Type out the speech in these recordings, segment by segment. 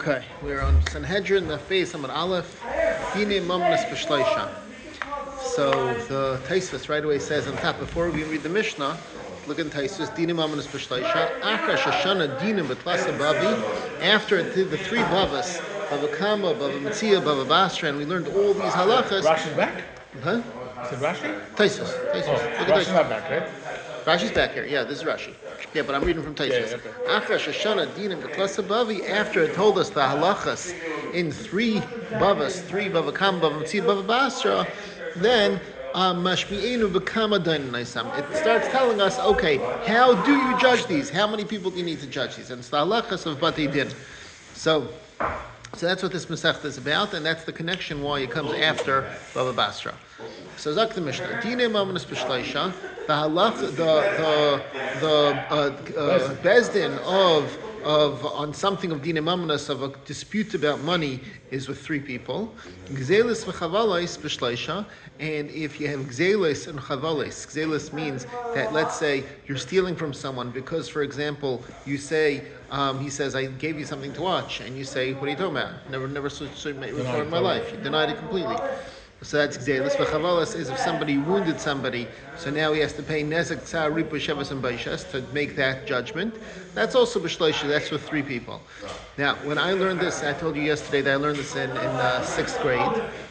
Okay, we're on Sanhedrin, the face Amud Aleph, Dine Mamnas B'Shleisha. So the Taisvus right away says on top, before we read the Mishnah, look in Taisvus, Dine Mamnas B'Shleisha, Achra Shoshana Dine B'Tlasa Bavi, after the three Bavas, Bava Kama, Bava Metzia, Bava Basra, and we learned all these halachas. Rashi's back? Huh? Is it Rashi? Taisvus. Oh, Rashi's not back, right? Rashi's back here. Yeah, this is Rashi. Yeah, but I'm reading from Taisvus. After Shoshana Dinim B'Tlasa Bavi, after it told us the halachas in three bavas, three Bava Kama, Bava Metzia, Bava Basra, then Mashmi'enu B'Kama Dainin Naisam. It starts telling us, okay, how do you judge these? How many people do you need to judge these? And it's the halachas of Batei Din. So that's what this Masechta is about, and that's the connection why it comes after Bava Basra. So Zak the Mishnah, Dine Mamnas B'Shleisha, the halach, the bezdin of on something of Dine Mamnas, of a dispute about money, is with three people. Gzelis v'chavalais b'shleisha, and if you have gzelis and chavalais, gzelis means that, let's say you're stealing from someone because, for example, you say, he says, I gave you something to watch, and you say, what are you talking about? Never saw it before in my life. You denied it completely. So that's gzelis. V'chavalas is if somebody wounded somebody, so now he has to pay nezek tzar ripu shevas and baishas to make that judgment. That's also b'shleisha. That's with three people. Now, when I learned this, I told you yesterday that I learned this in sixth grade.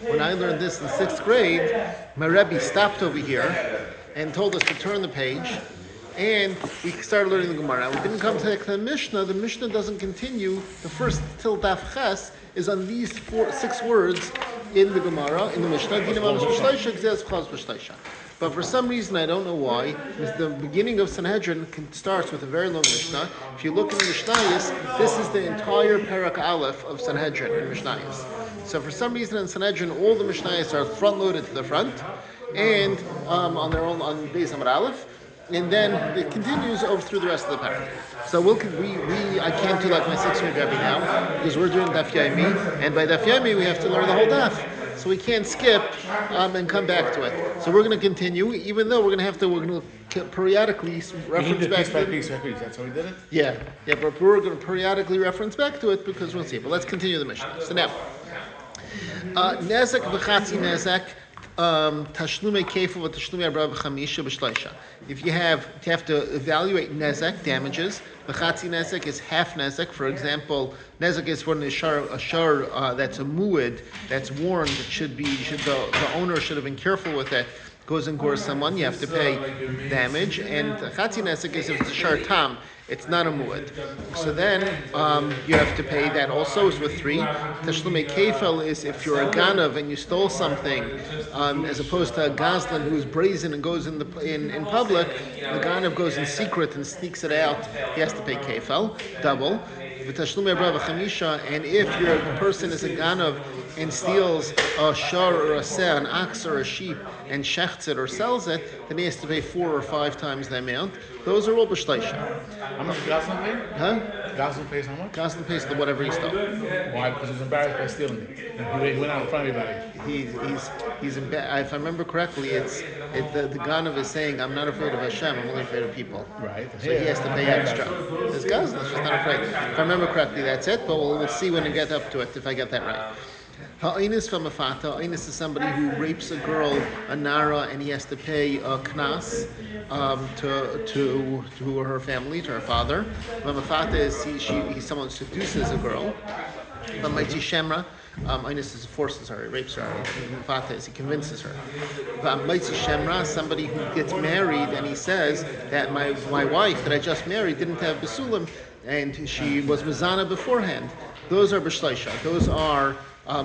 When I learned this in sixth grade, my Rebbe stopped over here and told us to turn the page, and we started learning the Gemara. We didn't come to the Mishnah. The Mishnah doesn't continue. The first till Daf Ches is on these 6 words in the Gemara, in the Mishnah. But for some reason, I don't know why, the beginning of Sanhedrin starts with a very long Mishnah. If you look in the Mishnayos, this is the entire Parak Aleph of Sanhedrin in Mishnayos. So for some reason in Sanhedrin, all the Mishnayos are front-loaded to the front, and on their own, on Beis Amud Aleph, and then it continues over through the rest of the parak. So I can't do like my 6-week Rebbe now, because we're doing Daf Yomi, and by Daf Yomi we have to learn the whole Daf. So we can't skip and come back to it. So we're going to continue, even though we're going to periodically reference back to it. Piece by piece. That's how we did it? Yeah, but we're going to periodically reference back to it because we'll see. But let's continue the Mishnah. So now, Nezek v'chatzi nezek. Tashlume kefu v'tashlume arba v'chamisha b'shleisha. If you have to evaluate nezek, damages. V'chatzi nezek is half nezek. For example, nezek is when a shar that's a mu'id, that's worn. The owner should have been careful with it. Goes and gores someone, you have to pay damage. And chatzi nezek is if it's a shar tam, it's not a mu'id. So then you have to pay that also, is with 3. Tashlume kefel is if you're a ganav and you stole something, as opposed to a gazlan who's brazen and goes in public. The ganav goes in secret and sneaks it out. He has to pay kefel, double. And if your person is a ganav and steals a shar or a seh, an ox or a sheep, and shechts it or sells it, then he has to pay 4 or 5 times the amount. Those are all b'shleisha. How much Gazlan pay? Huh? Gazlan pays how much? Gazlan pays whatever he stole. Why? Because he's embarrassed by stealing it. He went out in front of everybody. He's if I remember correctly, the ganav is saying, I'm not afraid of Hashem, I'm only afraid of people. Right. So he has to pay extra. This Gazlan is just not afraid. If I remember correctly, that's it, but we'll see when we get up to it, if I get that right. Ha'inus from a fata. Ha'inus is somebody who rapes a girl, a nara, and he has to pay a knas to her family, to her father. Mamafata is he's someone who seduces a girl. Maitzi shemra. Ha'inus forces her, he rapes her. Mamafata is he convinces her. Maitzi shemra, somebody who gets married and he says that my wife that I just married didn't have basulim and she was mizana beforehand. Those are b'shleisha. Those are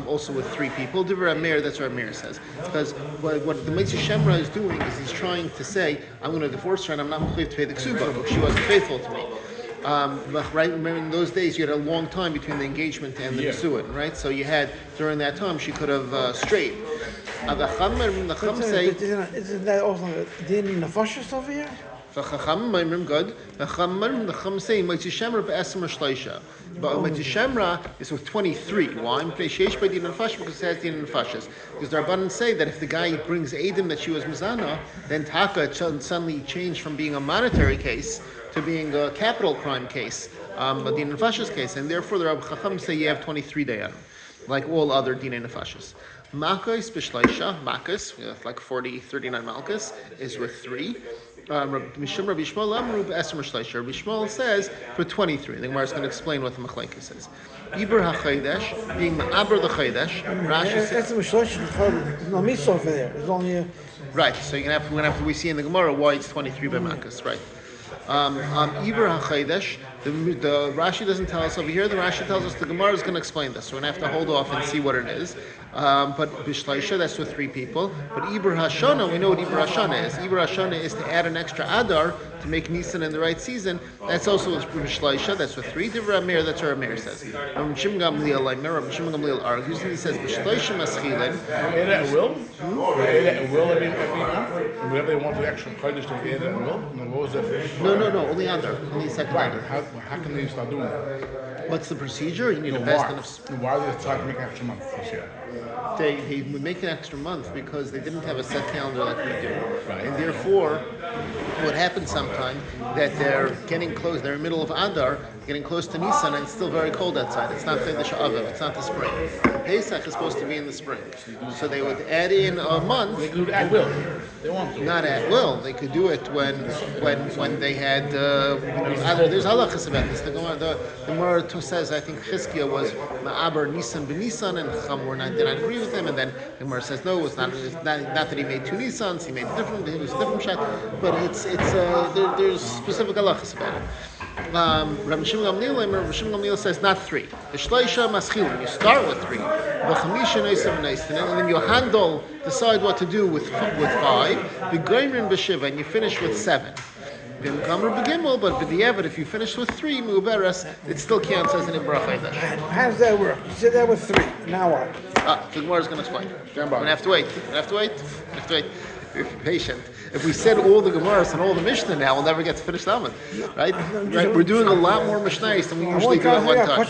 also with 3 people. Divrei Amir, that's what Amir says. Because what the Mitzvah Shemra is doing is he's trying to say, I'm going to divorce her and I'm not going to pay the ksuba because she wasn't faithful to me. Right? Remember in those days you had a long time between the engagement and the Nesuin, right? So you had, during that time, she could have strayed. The Chum say... Isn't that also din nefashos over here? V'chachamim good. V'chachamim say Motzi Shemra be'esem shleisha. But Motzi Shemra is with 23. Why? Because it has din and fashes. Because the Rabbanan say that if the guy brings Eidim that she was Mizana, then Taka suddenly changed from being a monetary case to being a capital crime case, a din and fashes case, and therefore the Rabbi Chacham say you have 23 dayanim, like all other din and fashes. Makos b'shleisha, Makos, like 39 Malkus, is with 3. Rabbi Shmuel Amru b'esem shleisha. Rabbi Shmuel says for 23. The Gemara is going to explain what the Machlekes says. Iber hachodesh, being ma'aber the chodesh. Rashi says. Esem shleisha, there's no mitzvah over there. There's only a... Right. So we're gonna have to. We see in the Gemara why it's 23 by Makos. Right. Iber hachodesh. The Rashi doesn't tell us over here. The Rashi tells us the Gemara is going to explain this. So we're going to have to hold off and see what it is. But Bishleisha, that's with 3 people. But Iber Hashana, we know what Iber Hashana is. Iber Hashana is to add an extra Adar to make Nisan in the right season. That's also with Bishleisha, that's with 3. Divra Amir, that's what Amir says. Rabbi Shimon Gamliel argues, and he says Bishleisha Maschilin. Add at will? Add at will every month? Whenever they want the extra Kodesh to add at will? What was that? No, only Adar. Only second Right. Adar. How can they start doing that? What's the procedure? You need a best enough. Why did they try to make an extra month this year? They would make an extra month because they didn't have a set calendar like we do. Right. And therefore, what happens sometimes that they're getting close, they're in the middle of Adar, getting close to Nisan, and it's still very cold outside. It's not Chodesh Aviv, it's not the spring. Pesach is supposed to be in the spring. So they would add in a month. They could do it at will. They want to. Not at will. They could do it when they had. There's halachas about this. The Gemara says I think Chizkiah was ma'aber Nisan b'Nisan, and Chacham did not agree with him. And then the Gemara says no, it's not that he made 2 Nisans. He made it was a different shot. But there's specific halachas about it. Rabbi Shimon Gamliel says not 3. The Shleisha Maschilin. You start with 3. The Chamisha Noisim Noisim, and then you decide what to do with 5. The Goimrin B'Shiva, and you finish with 7. Then Kamar B'Gimel, but B'Diavad, if you finish with 3 Mu'beres, it still counts as an Ibra Chodesh. How does that work? You said that was 3. Now what? The Gemara is going to explain. We're going to have to wait. If you're patient. If we said all the Gemaras and all the Mishnah now, we'll never get to finish that one. Right? We're doing a lot more Mishnahs than we usually do at one time.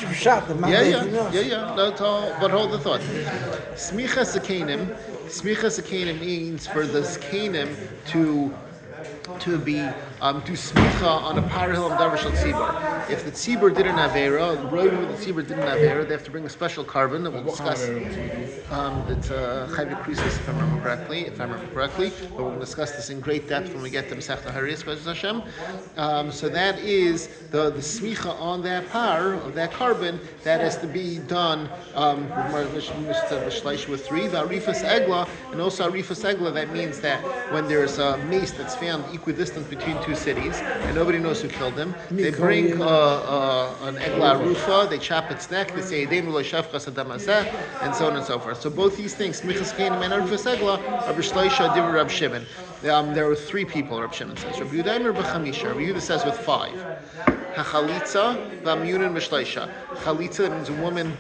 Yeah. No, but hold the thought. Smicha Zakenim means for the Zakenim to be do smicha on a parahil of davar shel tzibur. If the tzibur did an avera, the road where the tzibur did an avera, they have to bring a special carbon that we'll discuss. It's chayv krisis, if I remember correctly. But we'll discuss this in great depth when we get to Masechta Hariyas, B'ezras Hashem. So that is the smicha on that par of that carbon that has to be done. With 3, the arifas egla, and also arifas egla. That means that when there's a mace that's found equidistant between 2 cities, and nobody knows who killed him. They bring an egla rufa, they chop its neck, they say and so on and so forth. So both these things, Smichas Kainim and Arifas Egla, are B'Shleisha Divrei Rab Shimon. There were 3 people, Rab Shimon says. Rabbi Yehuda Eimer b'Chamisha. Rabbi Yehuda says with 5. Hachalitza v'amyunin b'Shleisha. Chalitza, that means a woman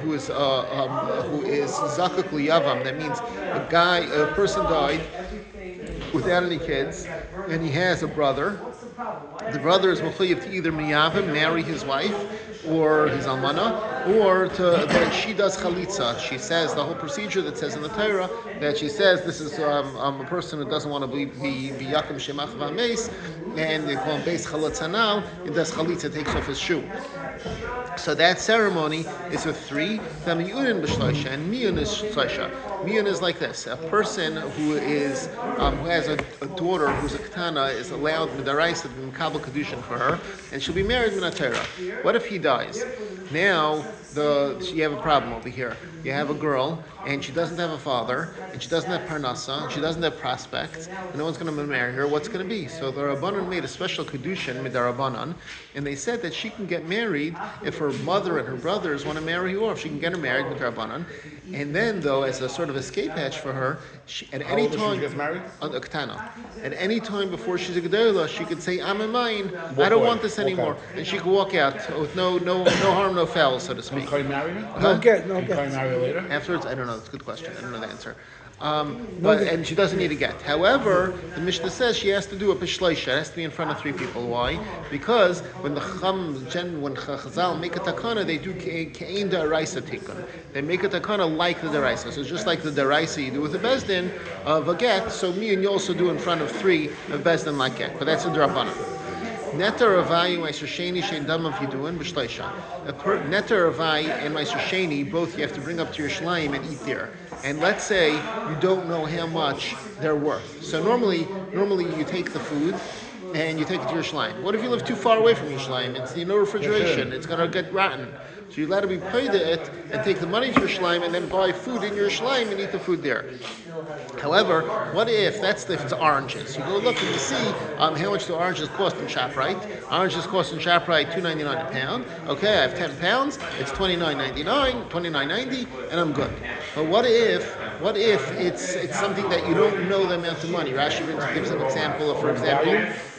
who is zakuk liyavam. That means a person died without any kids, and he has a brother. The brother is mechuyev to either miyavim, marry his wife, or his almana, or that she does chalitza. She says the whole procedure that says in the Torah that she says this is a person who doesn't want to be yakim shemach v'ameis, and they call him beis chalatzanal. It does chalitza, takes off his shoe. So that ceremony is with 3. The miyunin b'shleisha, and miyun is shleisha. Miyun is like this: a person who has a daughter who's a ketana is allowed midaraisa to be mekabel kedushin for her, and she'll be married min Torah. What if he dies? Now you have a problem over here. You have a girl, and she doesn't have a father, and she doesn't have parnasa, and she doesn't have prospects, and no one's going to marry her. What's going to be? So the Rabbanan made a special kedushin midarabanan, and they said that she can get married if her mother and her brothers want to marry her off. She can get her married midarabanan, and then though, as a sort of escape hatch for her, at any time she gets married? At any time before she's a gedola, she could say, "I'm in mine. I don't want this anymore," and she could walk out with no harm, no foul, so to speak. Can you marry her? No get. Can you marry her later? Afterwards, I don't know. That's a good question. I don't know the answer. and she doesn't need a get. However, the Mishnah says she has to do a bishleisha. It has to be in front of 3 people. Why? Because when Chazal make a takana, they do ke'ein da'araisa tikkun. They make a takana like the da'araisa. So it's just like the da'araisa you do with the bezdin of a get. So me and you also do in front of 3 of bezdin like get. But that's a drabana. Netar Ravai and Meiser Sheni Shein Dam of Yiduin B'Shleisha. Netar Ravai and Meiser Sheni, both you have to bring up to your shleim and eat there. And let's say you don't know how much they're worth. So normally you take the food and you take it to your shleim. What if you live too far away from your shleim? It's no refrigeration. It's gonna get rotten. So you let it be paid it and take the money to your shleim and then buy food in your shleim and eat the food there. However, what if if it's oranges? You go look and you see how much do oranges cost in ShopRite. Oranges cost in ShopRite $2.99 a pound. Okay, I have 10 pounds. It's $29.90, and I'm good. But what if it's something that you don't know the amount of money? Rashi gives an example. For example,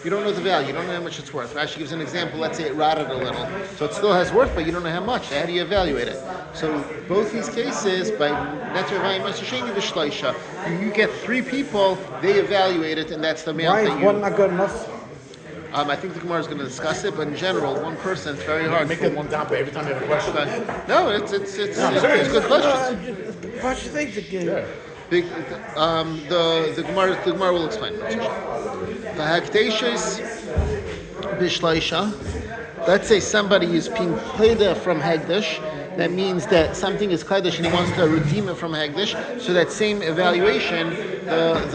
you don't know the value. You don't know how much it's worth. Rashi gives an example. Let's say it rotted a little, so it still has worth, but you don't know how much. How do you evaluate it? So both these cases, by Netar Ravai and Meiser Sheni B'Shleisha, you get 3 people, they evaluate it, and that's the amount Why that is you... one not good enough? I think the Gemara is going to discuss it, but in general, one person, it's very hard. Make it one down every time you have a question. No, it's good questions. Bunch of things again. Yeah. The Gemara will explain. The Hakdeshes B'Shleisha. Let's say somebody is being paid from Hagdish. That means that something is Kaddish and he wants to redeem it from Hagdish. So that same evaluation, there's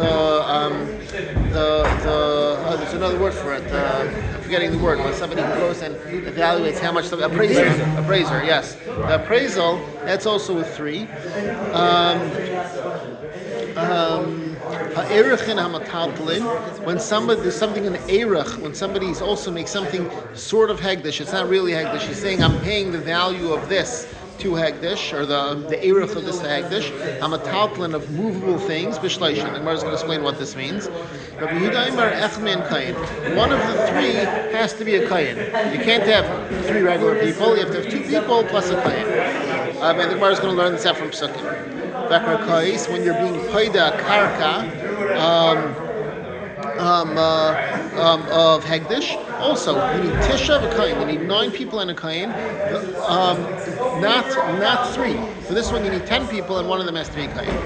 another word for it. I'm forgetting the word. When somebody goes and evaluates how much, appraiser, yes. The appraisal, that's also with 3. When somebody does something in Erech, when somebody also makes something sort of Hagdish, it's not really Hagdish. He's saying, I'm paying the value of this to Hagdish, or the Erech of this to Hagdish. I'm a taltlin of movable things, B'Shleisha. And Gemara is going to explain what this means. Rabbi Yehuda Imar Echman Kayin. One of the 3 has to be a Kayin. You can't have 3 regular people. You have to have 2 people plus a Kayin. And the Gemara is going to learn this out from Psukim. Bakar Kais, when you're being paida karka of Hagdish, also you need Tisha v'Kayin. You need 9 people and a Kayin, not 3. For this one you need 10 people and one of them has to be a Kayin.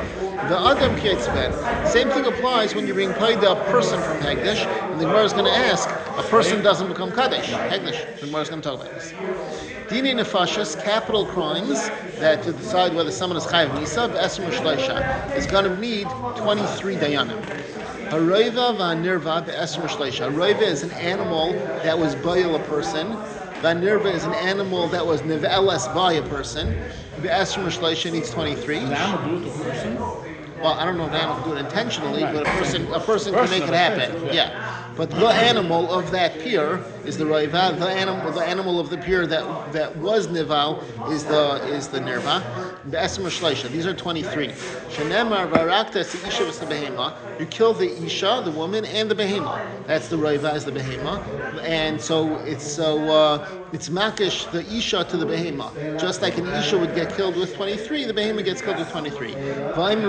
The Adam Kietzben, same thing applies when you're being paida a person from Hagdish, and the Gemara is going to ask, a person doesn't become Kaddish, Hagdish. The Gemara is going to talk about this. Dini nefashas, capital crimes that to decide whether someone is chayav misa, v'esrim shleisha, is going to need 23 dayanim. Haroiva v'anirva v'esrim shleisha. Haroiva is an animal that was bayil a person. V'anirva is an animal that was neve'eles by a person. V'esrim shleisha needs 23. An animal do it to a person? Well, I don't know if an animal can do it intentionally, but a person can make it happen. Yeah. But the animal of that pier is the roiva. The animal of the pier that was nival is the nirva. The esrim shleisha. These are 23. Shenemar varakta es isha v'sebehema. You kill the isha, the woman, and the behema. That's the roiva, is the behema, and so it's makish the isha to the behema. Just like an isha would get killed with 23, the behema gets killed with 23. And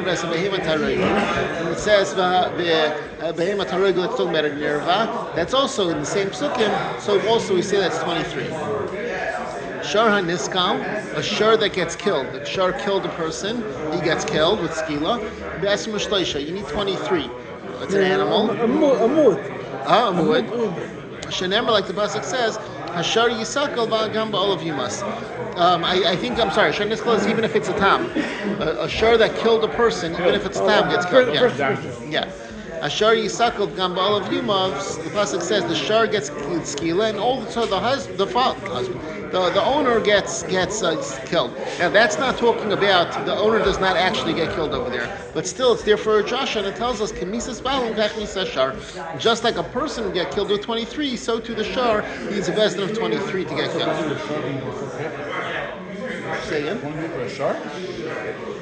it says behema tareg. Let's talk about a nirva. That's also in the same psukim. So also we say that's 23. Shar haniskal, a shar that gets killed. The shar killed a person, he gets killed with skila. B'esrim shleisha, you need 23. It's an animal. A mood. A mood. Shenemar, like the pasuk says, hashar yisakal v'agam ba'ol of yumas. I think, I'm sorry, shar niskal is even if it's a tam. A shar that killed a person, even if it's tam, gets killed. Yeah. Ashar Yisakal Gambal of Yumavs, the pasuk says the shar gets skila, and also the owner gets killed. Now that's not talking about the owner does not actually get killed over there, but still it's there for a Josh, and it tells us Kemisas Balam Kachmisas Shar. Just like a person would get killed with 23, so too the shar needs a vestin of 23 to get killed. saying? For a shark?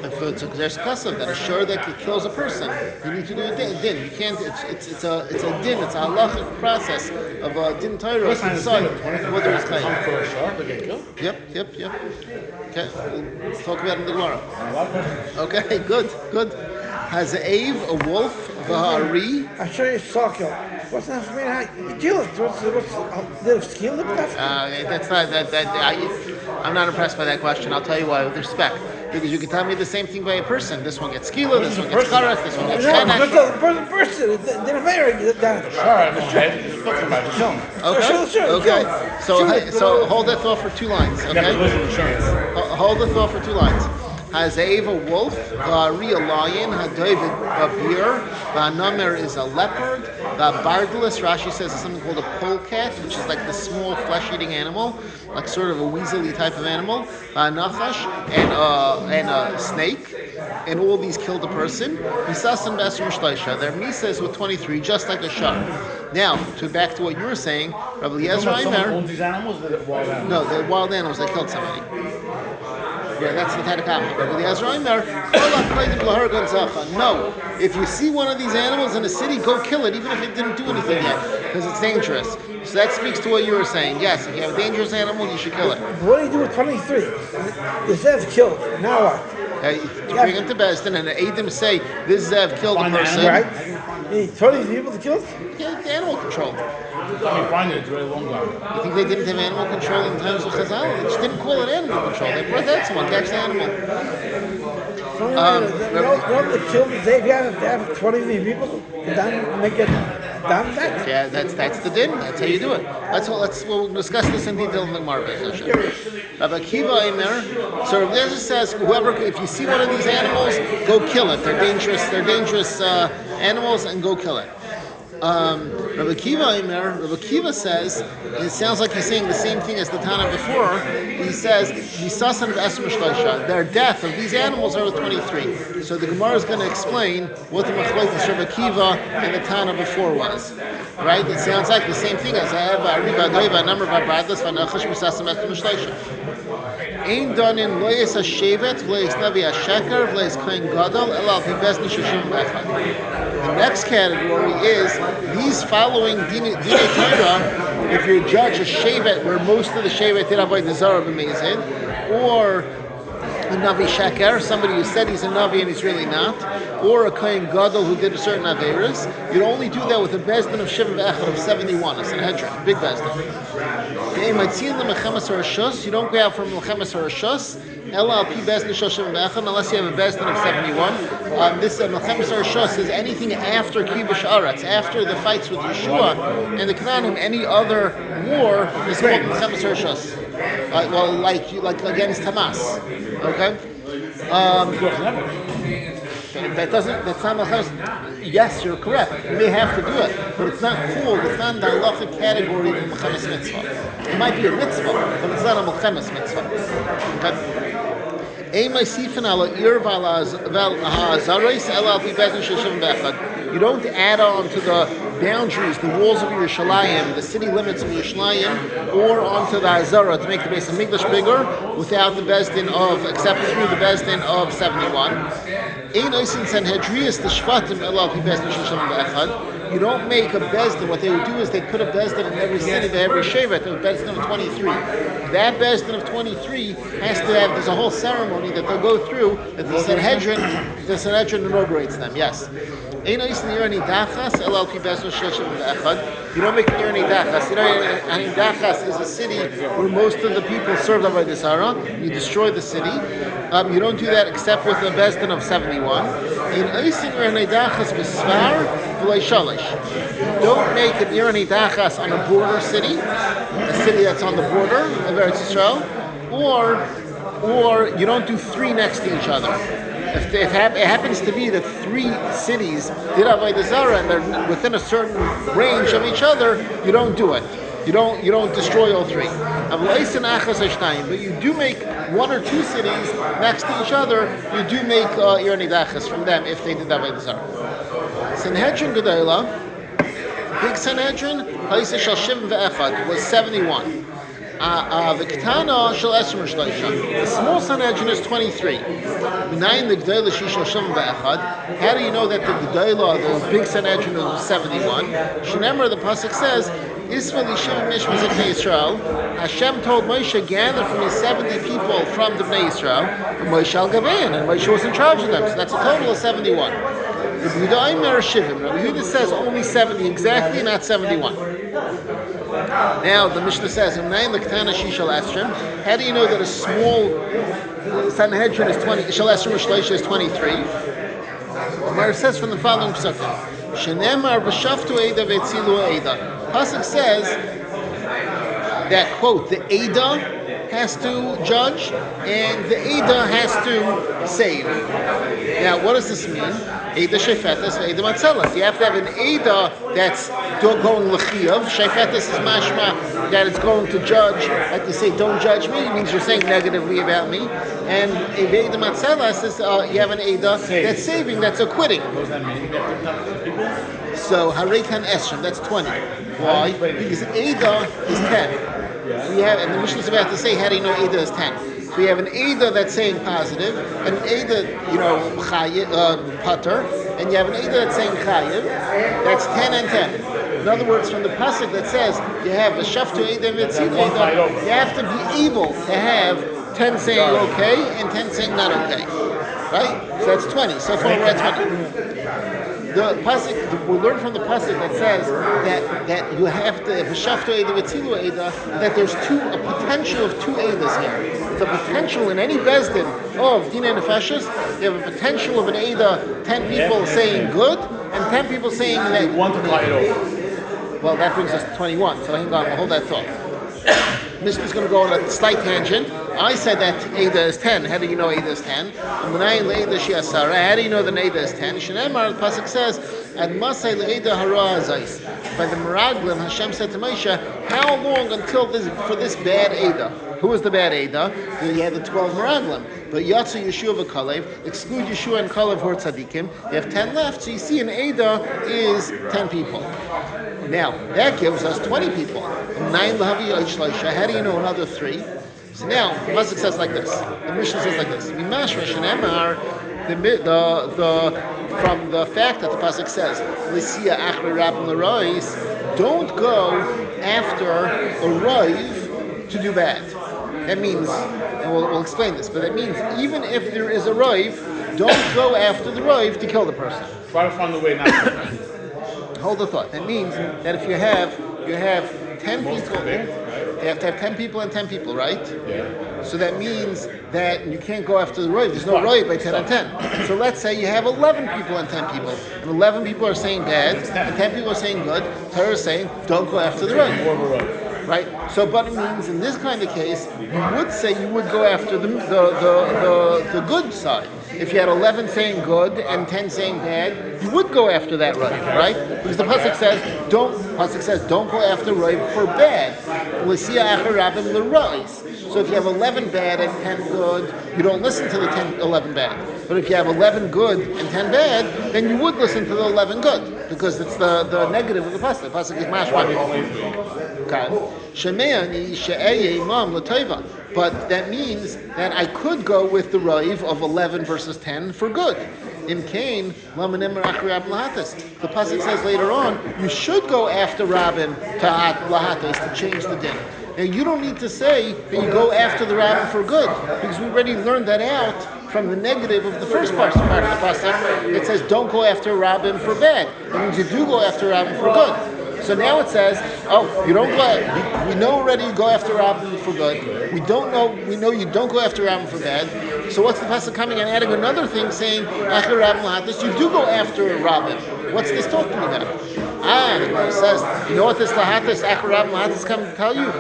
If it's a there's custom that a shur that kills a person, you need to do a din. You can't. It's a din. It's a halachic process of a din Torah to decide whether it's chayim. For a shark that get killed? Yep. Okay, let's talk about it in the Gemara. Okay, good. Has a wolf, v'hari. I show you socket. What's that mean? How you kill it? What's did it kill it? That's not I'm not impressed by that question. I'll tell you why, with respect. Because you can tell me the same thing by a person. This one gets skila, this one gets karas, this one gets No, chenek. the person. It didn't vary. Okay. So hold that thought for 2 lines. Okay. Hold the thought for 2 lines. Hazav a wolf, Vari a lion, Hadavid a bear, Namer is a leopard, Bardalus, Rashi says, is something called a polecat, which is like the small flesh-eating animal, like sort of a weaselly type of animal, Nachash, and a snake, and all these killed a person. Misasan Basar Mishlaisha. Their Misa is with 23, just like a shark. Now, back to what you were saying, Rabbi Eliezer Aimer. Own these animals, or they're wild animals? No, they're wild animals. They killed somebody. Yeah, that's the Tanakh. Rabbi Eliezer Aimer. No, if you see one of these animals in a city, go kill it, even if it didn't do anything yet, because it's dangerous. So that speaks to what you were saying. Yes, if you have a dangerous animal, you should kill it. What do you do with 23? The Zev killed. Now what? You bring him to Besdin, and the Eidim say this Zev killed a person. Right? You need 20 people to kill it? Yeah, animal control. Time you find it, it's a very long time. You think they didn't have animal control in times of Chazal? They just didn't call it animal control. They brought that someone catch the animal. Don't they kill the Zev? You have 20 people to make it done that? Yeah, that's the din. That's how you do it. We'll discuss this in detail in the Gemara. Rabbi Akiva Aimer. So Rabbi Eliezer says, if you see one of these animals, go kill it. They're dangerous animals, and go kill it. Rabbi Akiva says, it sounds like he's saying the same thing as the Tana before. He says, their death of these animals are with 23. So the Gemara is going to explain what the Machlokes Rabbi Akiva and the Tana before was. Right? It sounds like the same thing as Ein danin lo yes hashevet, lo yes navi hasheker, lo yes kohen gadol, ela pi bezn shishim echad. The next category is these following Dinei Torah. If you judge a shevet where most of the shevet did avodah zarah b'mezid, or a navi sheker, somebody who said he's a navi and he's really not, or a kohen gadol who did a certain averis, you'd only do that with a bezdin of shiva v'echad of 71, a Sanhedrin, big bezdin. You don't go out from Mechemes Harashos, unless you have a bezdin of 71. This Mechemes Harashos is anything after Kibush Aretz, after the fights with Yeshua and the Canaanim. Any other war is called Mechemes Harashos. Like against Hamas. Okay. That's not Mechemes. Yes, you're correct. You may have to do it, but it's not cool. It's not in the halachic category of Mechemes Mitzvah. It might be a mitzvah, but it's not a Mechemes Mitzvah. Okay. You don't add on to the boundaries, the walls of Yerushalayim, the city limits of Yerushalayim, or onto the Azara to make the base of Mikdash bigger without the Bezdin of, except through the Bezdin of 71. You don't make a Bezdin. What they would do is they put a Bezdin in every city, to every Shevet, a Bezdin of 23. That Bezdin of 23 has to have, there's a whole ceremony that they'll go through, that the Sanhedrin inaugurates them, yes. You don't make an Irani Dachas. Irani Dachas is a city where most of the people served by the Sarah. You destroy the city. You don't do that except with the Bezdin of 71. Don't make an Irani Dachas on a border city, a city that's on the border of Eretz Yisrael, or you don't do 3 next to each other. If it happens to be that 3 cities did avodah zarah and they're within a certain range of each other, you don't do it. You don't destroy all 3. But you do make 1 or 2 cities next to each other. You do make irani dachas from them if they did avodah zarah. Sanhedrin Gedola, big Sanhedrin, was 71. V'ketana shel esrim shloisha. The small Sanhedrin is 23. Minayin the G'dayla shishal shem v'echad. How do you know that the G'dayla, the big Sanhedrin, is 71? Shenemar, the pasuk says, Isma l'shivim ish miziknei Yisrael. Hashem told Moshe, gather from his 70 people from the Bnei Yisrael, and Moshe al Gavein, and Moshe was in charge of them. So that's a total of 71. The Yehuda says only 70 exactly, not 71. Now the Mishnah says, how do you know that a small Sanhedrin is 20? Shal Esrim Shleisha is 23. Where it says from the following psukim, Shenemar b'shaftu Eida v'etzilu Eida. Pasuk says that, quote, the Eida has to judge and the Eida has to save. Now, what does this mean? Eida shefetes, Eida matzelas. You have to have an Eida that's going l'chiyav. Shefetes is mashma that it's going to judge. Like you say, don't judge me. It means you're saying negatively about me. And Eida matzelas is you have an Eida that's saving, that's acquitting. What does that mean? So Harekan Esrim, that's 20. Why? Because Eida is 10. We have, and the Mishnah is about to say, how do you know Eida is 10? So you have an Eida that's saying positive, and an Eida, Pater, and you have an Eida that's saying Chayiv, that's 10 and 10. In other words, from the pasuk that says you have a Shaftu Eida and Vitziv Eida, you have to be able to have 10 saying okay and 10 saying not okay. Right? So that's 20. So far we're at 20. The pasuk, we learn from the pasuk that says that you have to v'shaftu Eida v'tzilu Eida, that there's a potential of two Eidas here. The potential in any bezdin of dinei nefashos, you have a potential of an Eida, 10 people saying good and 10 people saying that. Want to tie it over. Well, that brings us to 21. So hang on, we'll hold that thought. Mishnah is going to go on a slight tangent. I said that Eida is 10. How do you know Eida is 10? How do you know that Eida is 10? Shenemar, the pasuk says, "Ad masay le'eida hara azais." By the Meraglim, Hashem said to Moshe, "How long until for this bad Eida?" Who was the bad Eida? You had the 12 Meraglim. But Yatsu Yeshua v'Kalev, exclude Yeshua and Kalev who are tzaddikim. You have 10 left. So you see, an Eida is 10 people. Now that gives us 20 people. How do you know another 3? So now the pasuk says like this. The Mishnah says like this. From the fact that the pasuk says L'sia achri rabim l'rois, don't go after a roiv to do bad. That means, and we'll explain this, but that means even if there is a roiv, don't go after the roiv to kill the person. Try to find a way not to. Hold the thought. That means that if you have 10 people, you have to have 10 people and 10 people, right? Yeah. So that means that you can't go after the roiv. There's no roiv by 10 and 10. So let's say you have 11 people and 10 people, and 11 people are saying bad, and 10 people are saying good. Torah is saying don't go after the roiv. More of a road. Right? So, but it means in this kind of case, you would say you would go after the good side. If you had 11 saying good and 10 saying bad, you would go after that right? Because the pasuk says don't go after right for bad. So if you have 11 bad and 10 good, you don't listen to the 11 bad. But if you have 11 good and 10 bad, then you would listen to the 11 good, because it's the negative of the pasuk. The pasuk is mashma. Okay. But that means that I could go with the raiv of 11 versus 10 for good. In Cain, the pasuk says later on, you should go after Rabbin to change the din. Now you don't need to say that you go after the Rabbin for good, because we already learned that out from the negative of the first part of the pasuk. It says don't go after Rabbin for bad. It means you do go after Rabbin for good. So now it says, you don't go. We know already you go after Rabbin for good. We know you don't go after Rabbin for bad. So what's the pasuk coming and adding another thing saying after Rabbin lahatis? You do go after Rabbin. What's this talking about? The Gemara says, you know what this lahatis after Rabbin lahatis is coming to tell you?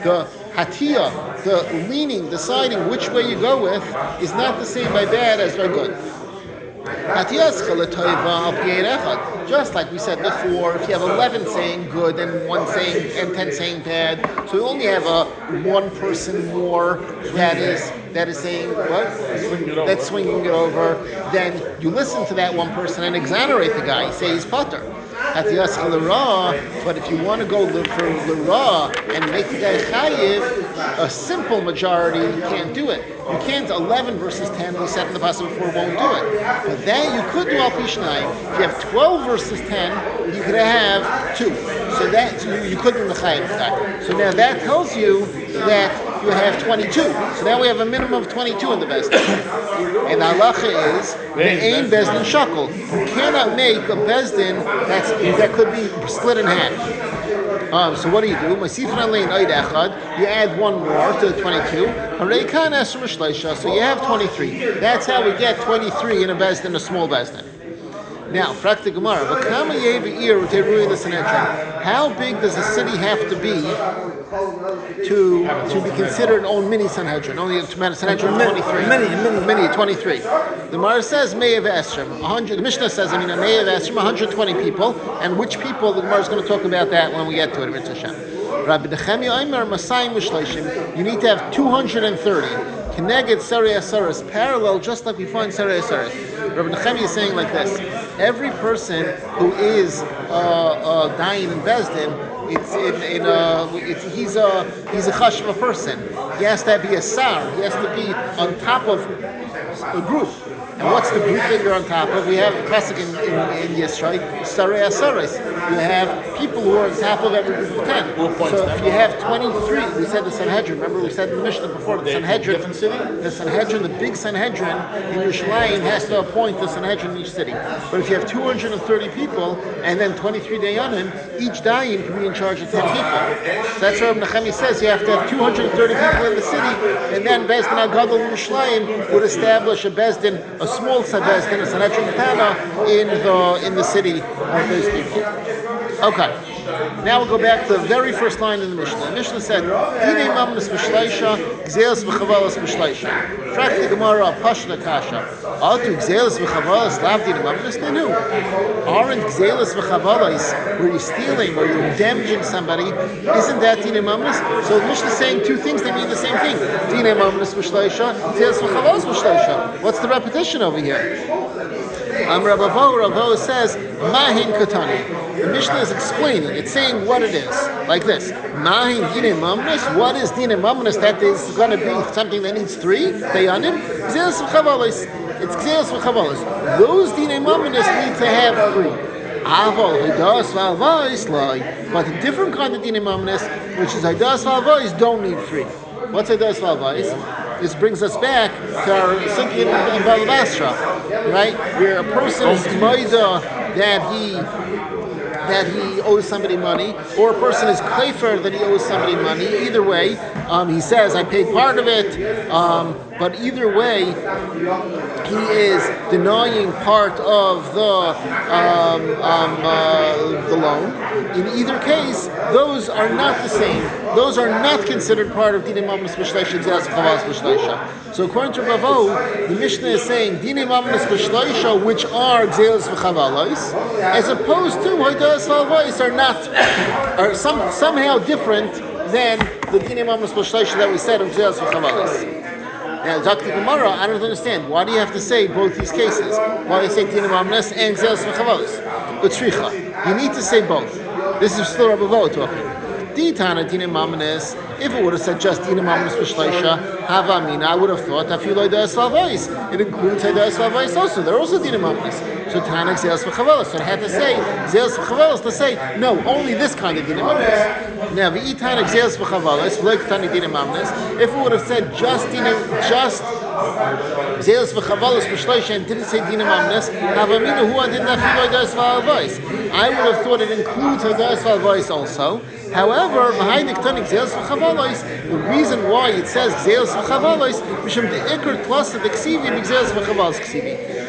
The hatiyah, the leaning, deciding which way you go with, is not the same by bad as by good. Just like we said before, if you have 11 saying good and 10 saying bad, so you only have one person more that is saying what? That's swinging it over. Then you listen to that one person and exonerate the guy. You say he's potter. at the Yaschal Ra, but if you want to go for Ra and make the guy chayiv, a simple majority, you can't do it. You can't 11 versus 10, we said in the passage before, won't do it. But then you could do al pishnayim. If you have 12 versus 10, you could have 2. So you could do the chayiv guy. So now that tells you that you have 22. So now we have a minimum of 22 in the Bezdin. And the halacha is, ein Bezdin shakel. You cannot make a Bezdin that could be split in half. So what do? You add one more to the 22. So you have 23. That's how we get 23 in a Bezdin, a small Bezdin. Now, Frakta Gemara, how big does a city have to be to be considered an own mini Sanhedrin? Only Sanhedrin 23. Mini 23. The Gemara says Me'ev Esrim, 100. The Mishnah says, Me'ev Esrim, 120 people. And which people? The Gemara is going to talk about that when we get to it. You need to have 230. Keneged Sarei Asaris, parallel, just like we find Sarei Asaris. Rabbi Nechemia is saying like this: every person who is dying in Bezdin, he's a chashva person. He has to be a sar. He has to be on top of a group. And what's the group that you're on top of? We have a classic in Yisrael, Sarei Asaris. You have people who are on top of every group of 10. So if you have 23, we said the Sanhedrin. Remember we said in the Mishnah before, the Sanhedrin, the big Sanhedrin in Yerushalayim has to appoint the Sanhedrin in each city. But if you have 230 people and then 23 dayanim, each dayan can be in charge of 10 people. So that's what Rabbi Nechemia says. You have to have 230 people in the city, and then Bezdin HaGadol in Yerushalayim would establish a Bezdin, a small Bezdin, a Sanhedrin Tana in the city of those people. Okay. Now we'll go back to the very first line in the Mishnah. The Mishnah said, Dinei mamnas b'shleisha, gzelas v'chavalas b'shleisha. Frak the Gemara, Pashna Kasha. Atu gzelas v'chavalas, lav dinei mamnas nenu. Aren't gzelas v'chavalas, where you're stealing, or you're damaging somebody, isn't that dinei mamnas? So the Mishnah is saying two things that mean the same thing. Dinei mamnas b'shleisha, gzelas v'chavalas b'shleisha. What's the repetition over here? Ravo says, Mahin Katani. The Mishnah is explaining, it's saying what it is, like this. Mahin Dinei Mamnas, what is Dinei Mamnas? That is going to be something that needs 3, Dayanim. Gzelas v'chavalas. It's Gzelas v'chavalas. Those Dinei Mamnas need to have 3. But a different kind of Dinei Mamnas, which is Hidas V'alvais, don't need 3. What's Hidas V'alvais? This brings us back to our Sukhi in Bala Basra, right? Where a person is maida that he owes somebody money, or a person is kleifer that he owes somebody money. Either way, he says, I paid part of it, but either way, he is denying part of the loan. In either case, those are not the same. Those are not considered part of Dinei Mamnas B'Shleisha, Gzelas V'chavalas B'Shleisha. So according to Ravo, the Mishnah is saying Dinei Mamnas B'Shleisha, which are Gzelas V'chavalas, as opposed to Hidas V'alvais are somehow different than the Dinei Mamnas B'Shleisha that we said of Gzelas V'chavalas. Now, Dr. Gemara, I don't understand. Why do you have to say both these cases? Why do you say Dinei Mamnas and Gzelas V'chavalas? Utzricha. You need to say both. This is still Rabbi Vo talking. Ditana Dinei Mamnas. If it would have said just Dinei Mamnas B'Shleisha, Hava Mina, I would have thought Afilu Hidas V'alvais. It includes Hidas V'alvais also. They're also Dinei Mamnas. So Tana Gzelas V'chavalas. So I had to say Gzelas V'chavalas to say no, only this kind of Dinei Mamnas. Now V'itana Gzelas V'chavalas, V'leik Tani Dinei Mamnas. If it would have said just Gzelas V'chavalas B'Shleisha and didn't say Dinei Mamnas, Hava Mina Hu didn't Afilu Hidas V'alvais. I would have thought it includes Hidas V'alvais also. However, the reason why it says Gzelas V'chavalas,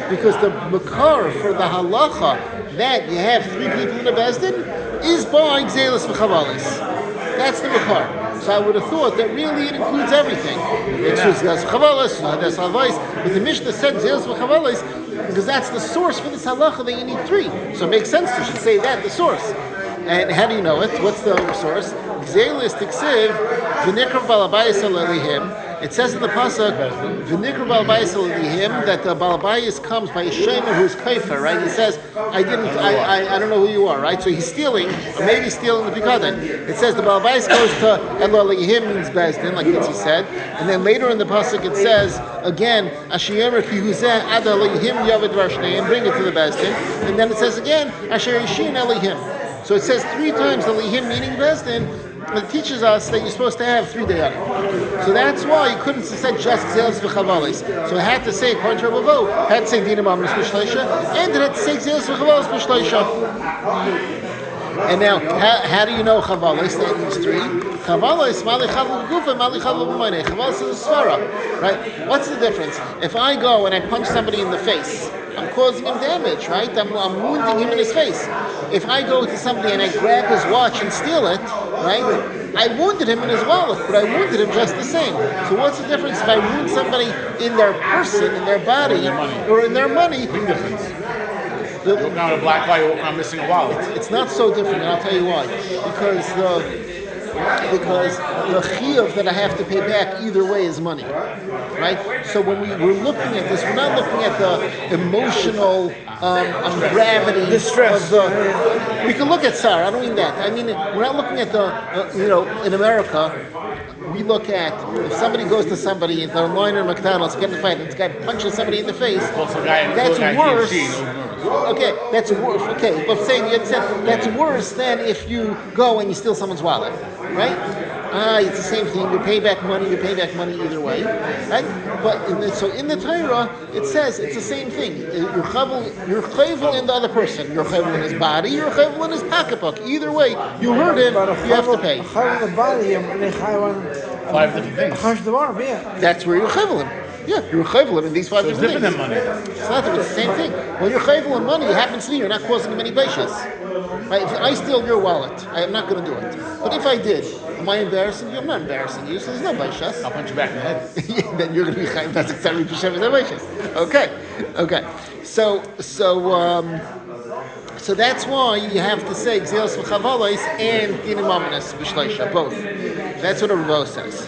because the makar for the halacha that you have 3 people in a Bezdin is by Gzelas V'chavalas. That's the makar. So I would have thought that really it includes everything. It's just Gzelas V'chavalas, Hidas V'alvais, but the Mishnah said Gzelas V'chavalas because that's the source for this halacha that you need 3. So it makes sense to say that, the source. And how do you know it? What's the source? Gzelis tiksiv v'nikra balabayis alelihim. It says in the pasuk, "V'nikra balbayis alihim," that the balbayis comes by a shemer who's kaifer, right? He says, "I don't know who you are," right? So he's stealing, or maybe stealing the pikadan. It says the balbayis goes to elo alihim means bezdin, like Mitzi said, and then later in the pasuk it says again, "Asher yemer ki huzeh ad alihim yavid varshneim," bring it to the bezdin, and then it says again, "Asher yishin alihim." So it says 3 times alihim meaning bezdin. It teaches us that you're supposed to have 3 dayanim. So that's why you couldn't have said just Gzelos v'chavalos. So it had to say, according to Rabbi Vo, had to say Dinam Amros b'shleisha, and it had to say Gzelos v'chavalos b'shleisha. And now, how do you know chavalos? That means 3. Chavalos, mali chavav gufa, mali chavav b'manei. Chavalos is a svara, right? What's the difference? If I go and I punch somebody in the face, I'm causing him damage, right? I'm wounding him in his face. If I go to somebody and I grab his watch and steal it, right? I wounded him in his wallet, but I wounded him just the same. So what's the difference if I wound somebody in their person, in their body, or in their money? Big difference. You walk around with a black eye, you walk around missing a wallet. It's not so different, and I'll tell you why. Because the chiyuv that I have to pay back either way is money, right? So when we're looking at this, we're not looking at the emotional gravity distress. of the. We can look at Sarah. I don't mean that. I mean we're not looking at the in America. We look at if somebody goes to somebody, they're in line in McDonald's, get in a fight, and this guy punches somebody in the face. That's worse. Okay, that's worse. Okay, but saying that's worse than if you go and you steal someone's wallet, right? It's the same thing. You pay back money either way, right? But so in the Torah, it says it's the same thing. You're chayvel in the other person. You're chayvel in his body. You're chayvel in his pocketbook. Either way, you hurt him, you have to pay. Chayvel in the body, 5 different things. That's where you're chayvel him. Yeah, you're chayvel him in these 5 So it's different different things. than money. It's not. It's the same thing. When you're chayvel in money, it happens to me. You're not causing him any baishas. Right? If I steal your wallet, I am not going to do it. But if I did, am I embarrassing you? I'm not embarrassing you. So there's no baishas. I'll punch you back in the head. Yeah, then you're going to be chayv. That's exactly Peshem and baishas. Okay. So that's why you have to say Gzelos v'chavalos and Dinam Amros b'shleisha, both. That's what a Ravo says.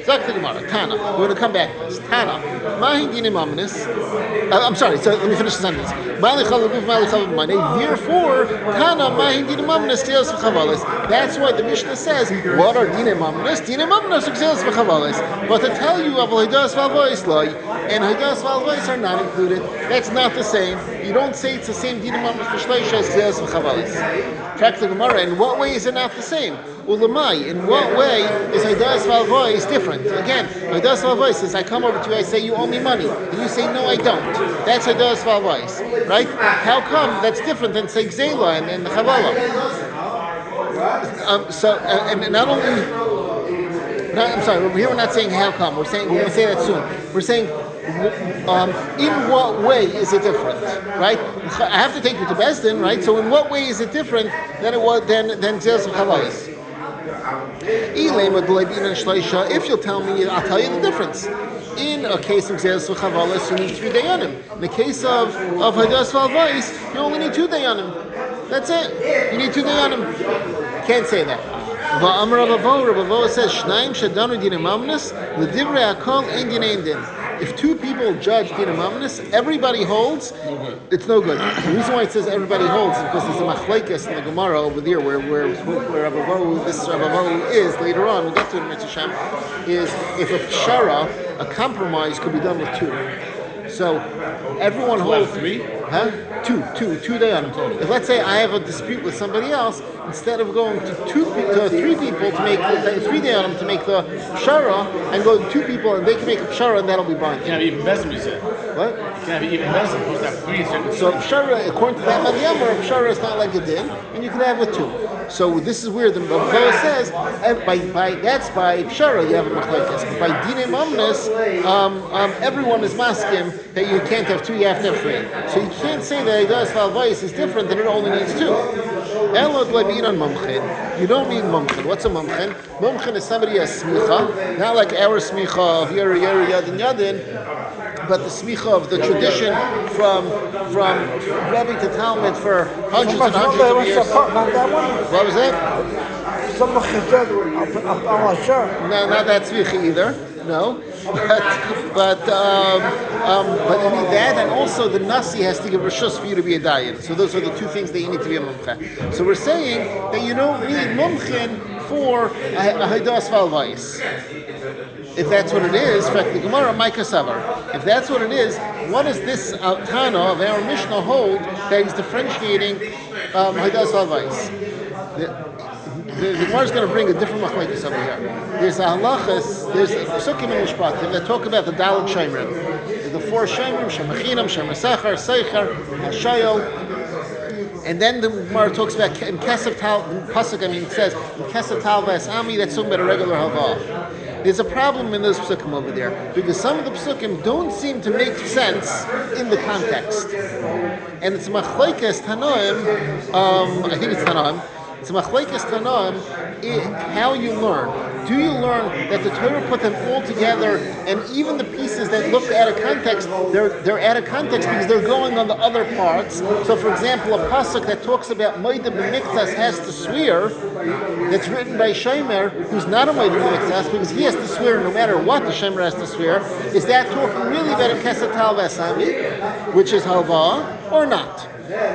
Zak the Gemara, Tana. We're going to come back to this. Tana. Mahi Dinam Amros. I'm sorry, so let me finish the sentence. Mali chalav guf, mali chalav b'manei. Therefore, Tana Mahi Dinam Amros Gzelos v'chavalos. That's why the Mishnah says, what are Dinam Amros? Dinam Amros are Gzelos v'chavalos. But to tell you, Aval Hidas v'alvois loy, and Hidas v'alvois are not included. That's not the same. You don't say it's the same Dinam Amros b'shleisha as Gzelos v'chavalos. Track the Gemara. In what way is it not the same? Ulamai. In what way is Hidas v'alvois different? Again, Hidas v'alvois says, I come over to you, I say, you owe me money. And you say, no, I don't. That's Hidas v'alvois. Right? How come that's different than, say, Gzela and the Chavala? And not only... I'm sorry, here we're not saying how come. We're going to say that soon. We're saying, in what way is it different, right? I have to take you to Bezdin, right? So in what way is it different than Gzelos v'chavalos? If you'll tell me, I'll tell you the difference. In a case of Gzelos v'chavalos, you need 3 dayanim. In the case of Hidas v'alvois, you only need 2 dayanim. That's it. You need 2 dayanim. Can't say that. Rabbi Vo says, Shnaim shadanu dinam amros, l'divrei hakol ein dinei din. If 2 people judge dinam amros, everybody holds. It's no good. The reason why it says everybody holds is because there's a machlekes in the Gemara over there where Rabbi Vo, this Rabbi Vo is later on. We'll get to it in Mitzvah Shem. Is if a pshara, a compromise, could be done with 2. So everyone holds 3. Huh? 2 dayanim. If let's say I have a dispute with somebody else, instead of going to 3 people to make 3 dayanim to make the pshara, and go to 2 people and they can make a pshara and that'll be binding. You can't have even bezim, you said. What? You can't have even bezim. Supposed to have 3. So pshara, according to that madiyamar, pshara is not like a din, and you can have with 2. So this is where the Moshe says that's by pshara you have a machlekes. But by dinam amros, everyone is maskim that you can't have 2, you have to have 3. So you can't say that Hidas v'alvois is different than it only needs 2. You don't need mumchen. What's a mumchen? Mumchen is somebody who has smicha, not like our smicha of yer yadin, but the smicha of the tradition from Rebbe to Talmud for hundreds and hundreds of years. Not that one? What was that? Some said, No, not that smicha either. No, but you need that, and also the nasi has to give rishus for you to be a dayan. So those are the two things that you need to be a mumche. So we're saying that you don't need mumchen for a haidas valvais. If that's what it is, the Gemara Micah Savar. If that's what it is, what does this Tana of our Mishnah hold that he's differentiating haidas valvais? The Gemara is going to bring a different machlekes over here. There's a halachas, there's psukim in Mishpatim that talk about the Dalet Shemrim. There's the 4 Shemrim, Shemachinam, Shemasachar, Seichar, Hashayel. And then the Gemara talks about in Kesef Tal, Pasuk, it says, in Kesef Tal Vasami, that's talking about a regular halvah. There's a problem in those psukim over there, because some of the psukim don't seem to make sense in the context. And it's machlekes Tanoim, I think it's Tanoim, it's machlekes Tanoim, how you learn. Do you learn that the Torah put them all together, and even the pieces that look out of context, they're out of context because they're going on the other parts. So, for example, a pasuk that talks about Moed b'miktas has to swear, that's written by Shemer, who's not a Moed b'miktas, because he has to swear no matter what the Shemer has to swear. Is that talking really about a Kesef Tal Vasami, which is halva, or not?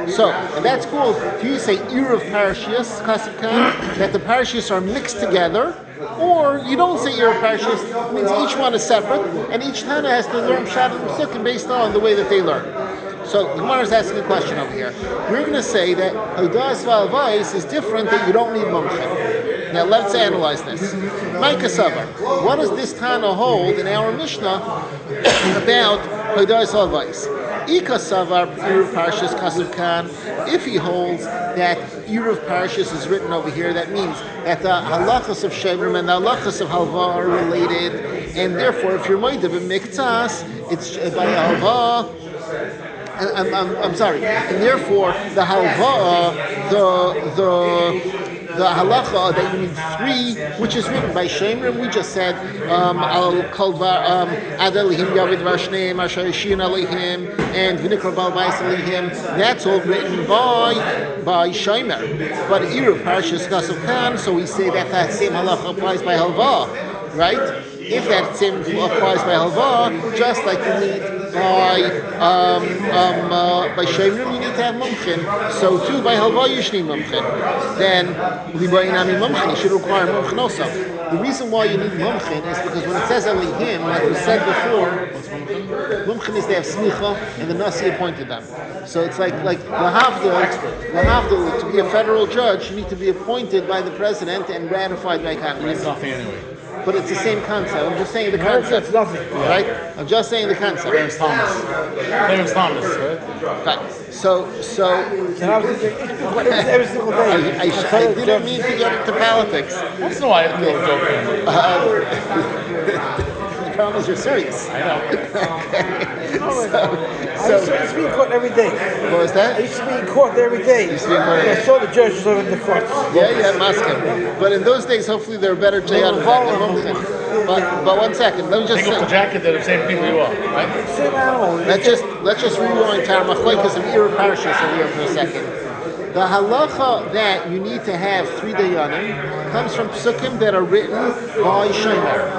So, and that's cool. Do you say Ir of Parashias, Kasif Khan, that the Parashias are mixed together? Or you don't say Ir of Parashias, it means each one is separate, and each Tana has to learn Pshat and Psukim based on the way that they learn. So, the Gemara is asking a question over here. We're going to say that Haidas Valvais is different, that you don't need Mumchen. Now, let's analyze this. Micah Savar, what does this Tana hold in our Mishnah about Haidas Valvais? Ika Savar Eruv Parshas Kasuf Khan. If he holds that Eruv Parshas is written over here, that means that the halachas of Shemrim and the halachas of Halva are related, and therefore, if you're Moed b'miktas, it's by Halva. I'm sorry, and therefore the Halva, the halacha that you need 3, which is written by Shemrim, we just said al kalvar ad alihim yavid vashneim asher yishin alihim and v'nikra bal bais alihim. That's all written by Shemer. But Eruv Parshas Kasuf Khan, so we say that same halacha applies by halva, right? If that same applies by halva, just like you need by Shemrim, you need to have mumchen. So too by halva you should need mumchen. Then libayinami mumchen, you should require mumchen also. The reason why you need mumchen is because when it says alihim, like we said before, mumchen is they have smicha and the nasi appointed them. So it's like lahavdil, to be a federal judge, you need to be appointed by the president and ratified by Congress. Nothing anyway. But it's the same concept. I'm just saying the concept. It's nothing. Right? I'm just saying the concept. James Thomas, right? Right. So every single day. I didn't mean to get into politics. Once in a while, I feel joking. The problem is you're serious. I know. I used to be in court every day. What was that? I used to be in court every day. I saw the judges over in the courts. Yeah, Moscow. But in those days, hopefully they're better Jayad. But 1 second, let me just take off the jacket. They're the same people you are, right? Same animal. Let's just rewind to our machlekes of Eruv Parashas over here for a second. The halacha that you need to have 3 dayanim comes from psukim that are written by Shemer.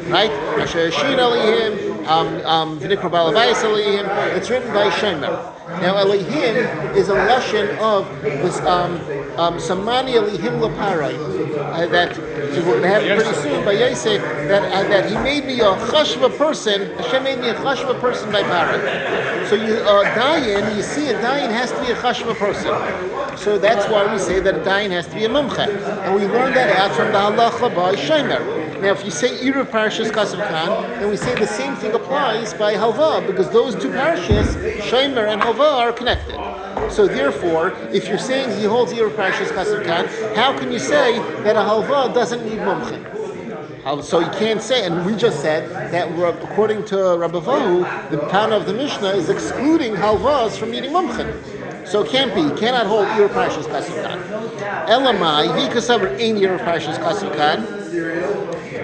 Right? Asher Yishin Alihim, V'nikra Balabais Alihim, it's written by Shemer. Now, Alihim is a lashon of this Samani Alihim Laparai, that we're going to have it pretty soon by Yosef, that he made me a chashva person, Hashem made me a chashva person by Parai. So dayan, you see a dayan has to be a chashva person. So that's why we say that a dayan has to be a mumche. And we learned that out from the halacha by Shemer. Now, if you say Eruv Parashas Kasuf Khan, then we say the same thing applies by Halva, because those 2 parashas, Shemer and Halva, are connected. So therefore, if you're saying he holds Eruv Parashas Kasuf Khan, how can you say that a Halva doesn't need mumchen? So you can't say, and we just said that according to Rabbi Vahu, the Tana of the Mishnah is excluding halvas from needing mumchen. So it can't be. You cannot hold Eruv Parashas Kasuf Khan. Elamai, v'ikasaber ein Eruv Parashas Kasuf Khan.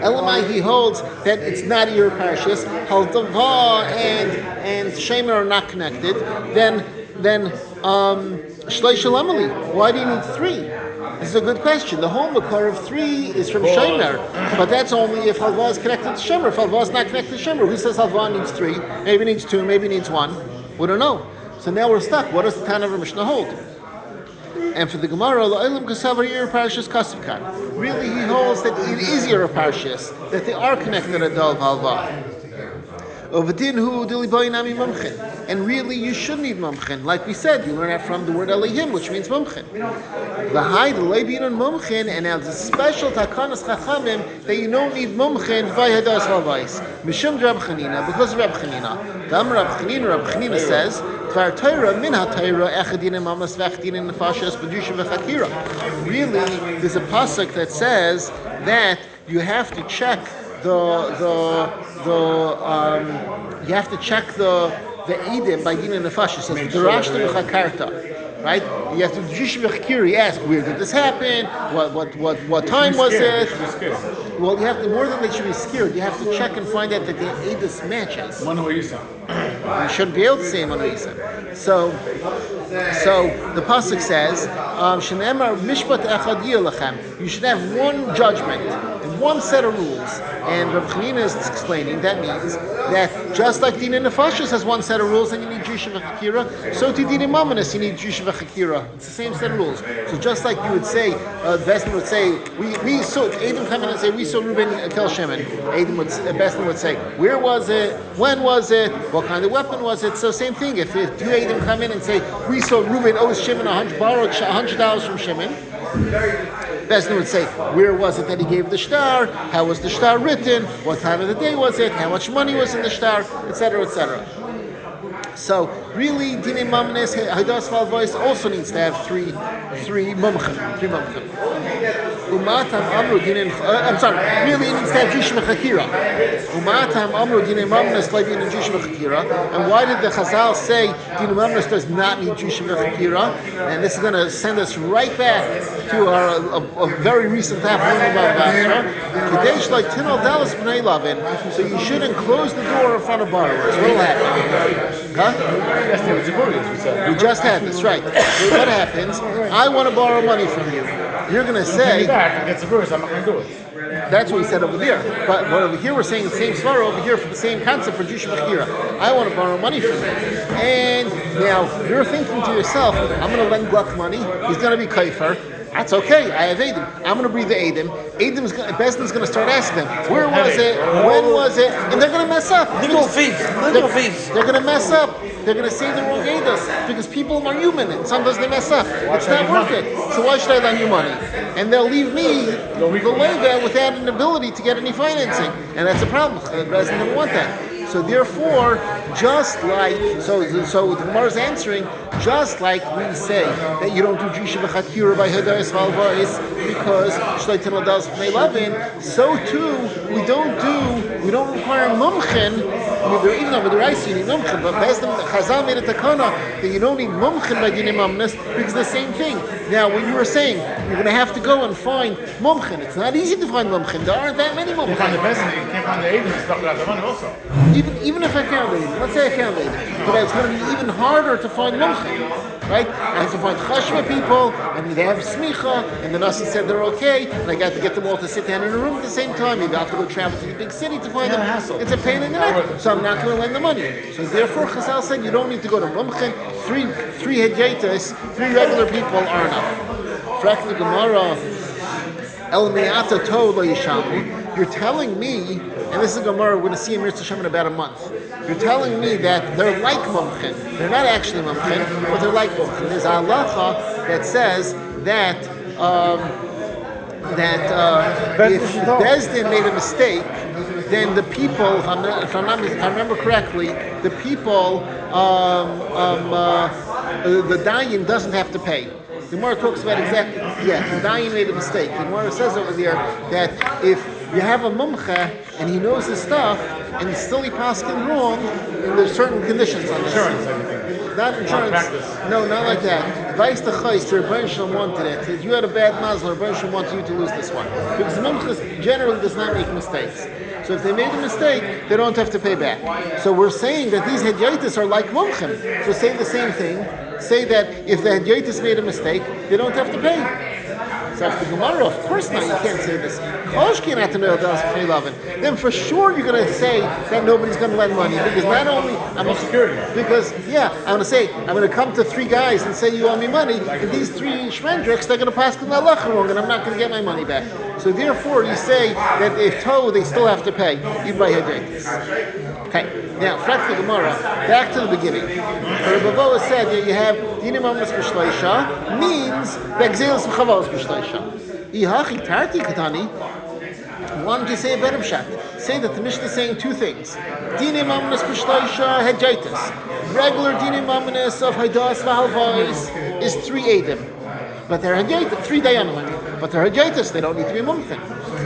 Elamai, he holds that it's not Eruv Parashas. Haldava and Shemer are not connected. Then Shlei Shalamali. Why do you need 3? This is a good question. The whole makor of 3 is from Shomer, but that's only if halva is connected to Shomer. If halva is not connected to Shomer, who says halva needs 3? Maybe needs 2, maybe needs 1. We don't know. So now we're stuck. What does the Tana of Mishnah hold? And for the Gemara, La'olam Kasavar Yer Parshas Kasivkan. Really, he holds that it is Yer Parshas, that they are connected at Dal Halva. And really, you should need mumchen. Like we said, you learn that from the word Elohim, which means mumchen. V'hai l'leibin on mumchen, and now there's a special takanas chachamim that you don't need mumchen v'yadas halvais. Mishum Rab Chanina, because of Rab Chanina. Dam Rab Chanina says, Tvar Torah min ha-Torah echadin mamas v'echadin nefashas b'dusha v'chakira. Really, there's a pasuk that says that you have to check you have to check the edim by din and nefashis. Says derashta v'chakarta, right? You have to you ask, where did this happen? What time was it? Well, you have to, more than they should be scared, you have to check and find out that the edus matches. You shouldn't be able to say Manoisa. So the pasuk says, "Shenemar mishpat echad yilachem." You should have one judgment and one set of rules. And Rav Chanina is explaining that means that just like Din Nefashis has one set of rules and you need Jusha v'Chakira, so to Din Mamanis you need Jusha v'Chakira. It's the same set of rules. So just like you would say, Bestin would say, we saw Adam come in and say we saw Reuben kill Shimon. Bestin would say, where was it? When was it? What kind of weapon was it? So same thing. If two Adam come in and say we saw Reuben owes Shimon borrowed $100 from Shimon, Bestin would say, where was it that he gave the shtar? How was the shtar written? What time of the day was it? How much money was in the shtar? Etc., etc. So really, Dinei Mamnes Haidas Valvois also needs to have three mumchen. Umatam Amru Dinei. Really it needs to have Jish V'Chakira. Umatam Amru Dinei Mamnes like Dinei Jish V'Chakira. And why did the Chazal say Dinei Mamnes does not need Jish V'Chakira? And this is going to send us right back to a very recent happening about Basra. Kadesh like Tinal Dallas B'nei Lavin. So you shouldn't close the door in front of borrowers. What will happen? Huh? We just had this, right? So what happens? I want to borrow money from you. You're going to say, I'm not going to do it. That's what we said over there. But over here we're saying the same svara over here for the same concept for Jusha B'Chakira. I want to borrow money from you. And now you're thinking to yourself, I'm going to lend Gluck money. He's going to be kaifer. That's okay. I have Adam. I'm going to breathe the Adam. Bestin's going to start asking them, where was it? When was it? And they're going to mess up. Legal fees. They're going to mess up. They're going to say the wrong Adas because people are human and sometimes they mess up. It's not worth it. So why should I lend you money? And they'll leave me the Lega without an ability to get any financing. And that's a problem. The Bestin doesn't want that. So therefore, just like so the Gemara is answering, just like we say that you don't do Jusha v'Chakira by Hadayis Valvais because Shleitin Ladas B'nei Lavin, so too we don't require mumchen. Even though with the rice you need mumchen, but Chazal made a takana that you don't need mumchen by Dinei Mamnes because the same thing. Now, when you were saying you're going to have to go and find mumchen, it's not easy to find mumchen. There aren't that many mumchen. You can't find the Aiden and stuff without the money also. Even if I found it, let's say I found it, but it's going to be even harder to find mumchen, right? I have to find chashma people, and they have smicha, and the nasi said they're okay, and I got to get them all to sit down in a room at the same time. Maybe I have to go travel to the big city to find them. It's a pain in the neck, so I'm not going to lend the money. So therefore, Chazal said you don't need to go to mumchen. Three hedyatas, 3 regular people are enough. Frak the Gemara, El Me'ata To Lo Yishamu. You're telling me, and this is a Gemara we're going to see in Mirza Shem in about a month. You're telling me that they're like mumchen. They're not actually mumchen, but they're like mumchen. There's a halacha that says that if Bezdin made a mistake, then the people, if I remember correctly, the people, the dayan doesn't have to pay. The Gemara talks about exactly, the dayan made a mistake. The Gemara says over there that if you have a mumcha and he knows his stuff and still he paskin wrong, and there's certain conditions on this. Insurance, everything. Not insurance. No, not like that. Vice the chayis, the Rebbeinu Shalom wanted it. If you had a bad mazel, Rebbeinu Shalom wanted you to lose this one. Because the mumcha generally does not make mistakes. So if they made a mistake, they don't have to pay back. So we're saying that these hedyatis are like mumchim. So say the same thing. Say that if the hedyatis made a mistake, they don't have to pay. So after the Gemara, of course not, you can't say this. Then for sure you're going to say that nobody's going to lend money, because not only I'm going to say, I'm going to come to three guys and say you owe me money, and these three shmendriks, they're going to pass the halacha wrong, and I'm not going to get my money back. So therefore you say that if tow, they still have to pay, even by hedaitis. Okay, now, fret the Gemara, back to the beginning. Rabbi Boa said that you have dinim amnas b'shleisha, means begzelis v'chavos b'shleisha. Ihachi tarti katani, why don't you say a better pshat? Say that the Mishnah is saying two things. Dinim amnas b'shleisha hedaitis. Regular dinim amnas of haidas v'halvais is 3 edim. But they're hedaitis, 3 dayanim. But they're hedaitis, they don't need to be mumchen.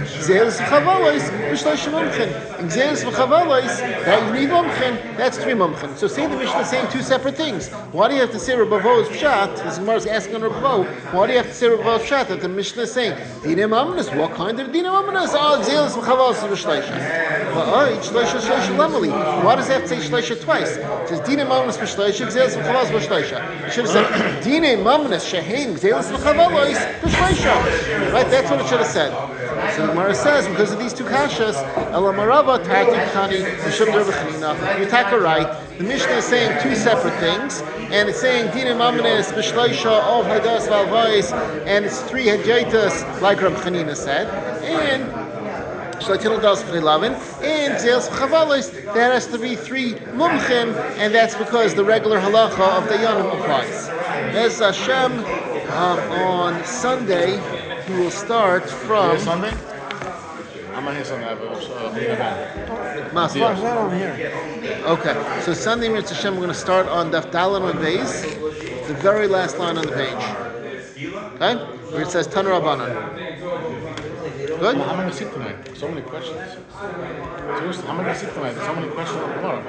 Gzelis v'chavos b'shleisha mumchen. And gzelis v'chavos, that you need mumchen, that's 3 mumchen. So say the Mishnah is saying 2 separate things. Why do you have to say Rabbi Vo's pshat? This Gemara is asking on Rabbi Vo, why do you have to say Rabbi Vo's pshat that the Mishnah is saying dinim amnas? What kind of dinim amnas? Oh, gzelis v'chavos b'shleisha. Well, each shleisha shleisha lemeli. Why does it have to say shleisha twice? It says dinim amnas b'shleisha, gzelis v'chavos b'shleisha. It should have said dinim amnas shehein gzelis v'chavos b'shleisha. Right? That's what it should have said. So the Gemara says, because of these 2 kashas, Elamarava tarti kani mishum derv'chanina. You take it right. The Mishnah is saying 2 separate things, and it's saying dinim amnes b'shleisha of haidas v'alvais, and it's 3 hedjaitas, like Rab Chanina said, and shleitil das v'chilavin, and zeils v'chavalis, that has to be 3 mumchen, and that's because the regular halacha of the Dayanim applies. As Hashem, on Sunday, we will start from Sunday? I'm not here Sunday. As far as that, I'm here. Okay, so Sunday, Mitzvah Hashem, we're going to start on Daf Dalan on Beis, the very last line on the page. Okay? Where it says Tan Rabbanan. Good? I'm going to sit tonight. So many questions. Seriously, I'm going to sit tonight. So many questions on tomorrow.